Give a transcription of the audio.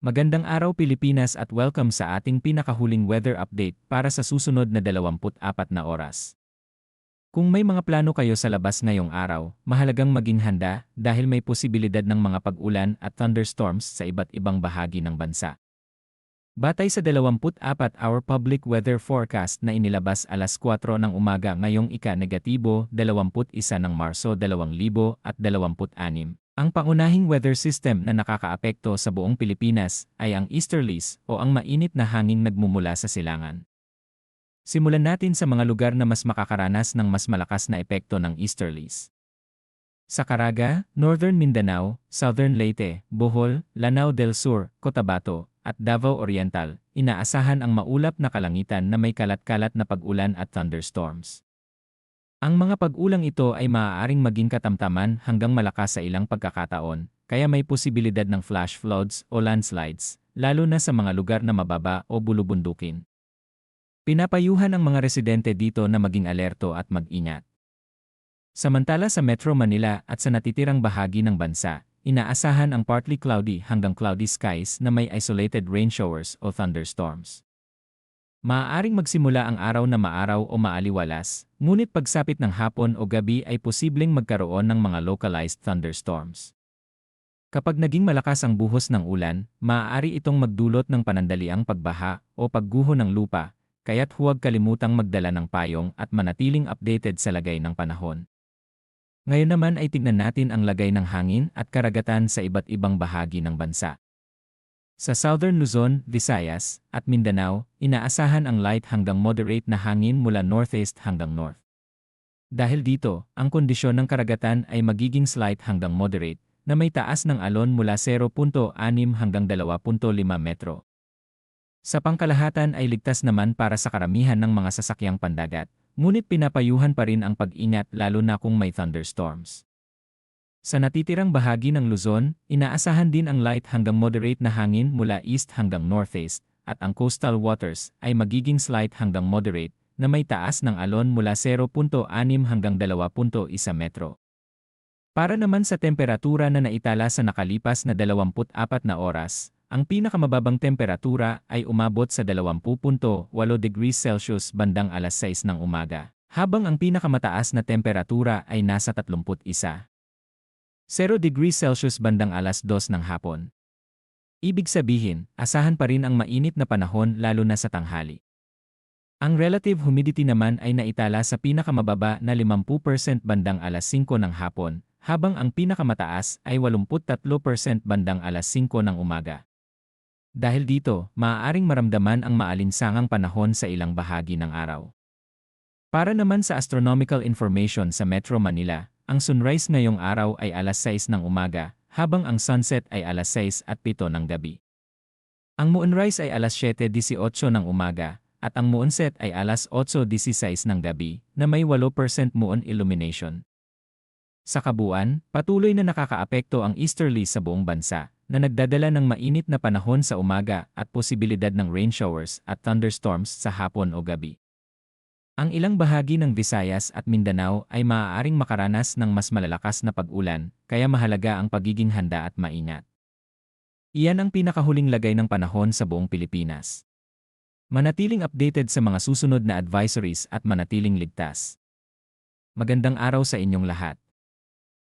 Magandang araw Pilipinas at welcome sa ating pinakahuling weather update para sa susunod na 24 na oras. Kung may mga plano kayo sa labas ngayong araw, mahalagang maging handa dahil may posibilidad ng mga pag-ulan at thunderstorms sa iba't ibang bahagi ng bansa. Batay sa 24-hour public weather forecast na inilabas alas 4 ng umaga ngayong ika-21 ng Marso 2026, ang pangunahing weather system na nakakaapekto sa buong Pilipinas ay ang easterlies o ang mainit na hangin nagmumula sa silangan. Simulan natin sa mga lugar na mas makakaranas ng mas malakas na epekto ng easterlies. Sa Caraga, Northern Mindanao, Southern Leyte, Bohol, Lanao del Sur, Cotabato, at Davao Oriental, inaasahan ang maulap na kalangitan na may kalat-kalat na pag-ulan at thunderstorms. Ang mga pag-ulang ito ay maaaring maging katamtaman hanggang malakas sa ilang pagkakataon, kaya may posibilidad ng flash floods o landslides, lalo na sa mga lugar na mababa o bulubundukin. Pinapayuhan ang mga residente dito na maging alerto at mag-ingat. Samantala sa Metro Manila at sa natitirang bahagi ng bansa, inaasahan ang partly cloudy hanggang cloudy skies na may isolated rain showers o thunderstorms. Maaaring magsimula ang araw na maaraw o maaliwalas, ngunit pagsapit ng hapon o gabi ay posibleng magkaroon ng mga localized thunderstorms. Kapag naging malakas ang buhos ng ulan, maaari itong magdulot ng panandaliang pagbaha o pagguho ng lupa, kaya't huwag kalimutang magdala ng payong at manatiling updated sa lagay ng panahon. Ngayon naman ay tignan natin ang lagay ng hangin at karagatan sa iba't ibang bahagi ng bansa. Sa Southern Luzon, Visayas, at Mindanao, inaasahan ang light hanggang moderate na hangin mula northeast hanggang north. Dahil dito, ang kondisyon ng karagatan ay magiging slight hanggang moderate, na may taas ng alon mula 0.6 hanggang 2.5 metro. Sa pangkalahatan ay ligtas naman para sa karamihan ng mga sasakyang pandagat, ngunit pinapayuhan pa rin ang pag-ingat lalo na kung may thunderstorms. Sa natitirang bahagi ng Luzon, inaasahan din ang light hanggang moderate na hangin mula east hanggang northeast, at ang coastal waters ay magiging slight hanggang moderate na may taas ng alon mula 0.6 hanggang 2.1 metro. Para naman sa temperatura na naitala sa nakalipas na 24 na oras, ang pinakamababang temperatura ay umabot sa 20.8 degrees Celsius bandang alas 6 ng umaga, habang ang pinakamataas na temperatura ay nasa 31. 0 degrees Celsius bandang alas 2 ng hapon. Ibig sabihin, asahan pa rin ang mainit na panahon lalo na sa tanghali. Ang relative humidity naman ay naitala sa pinakamababa na 50% bandang alas 5 ng hapon, habang ang pinakamataas ay 83% bandang alas 5 ng umaga. Dahil dito, maaaring maramdaman ang maalinsangang panahon sa ilang bahagi ng araw. Para naman sa astronomical information sa Metro Manila, ang sunrise ngayong araw ay alas 6 ng umaga, habang ang sunset ay alas 6:07 ng gabi. Ang moonrise ay alas 7:18 ng umaga, at ang moonset ay alas 8:16 ng gabi, na may 8% moon illumination. Sa kabuuan, patuloy na nakakaapekto ang easterly sa buong bansa, na nagdadala ng mainit na panahon sa umaga at posibilidad ng rain showers at thunderstorms sa hapon o gabi. Ang ilang bahagi ng Visayas at Mindanao ay maaaring makaranas ng mas malalakas na pag-ulan, kaya mahalaga ang pagiging handa at maingat. Iyan ang pinakahuling lagay ng panahon sa buong Pilipinas. Manatiling updated sa mga susunod na advisories at manatiling ligtas. Magandang araw sa inyong lahat.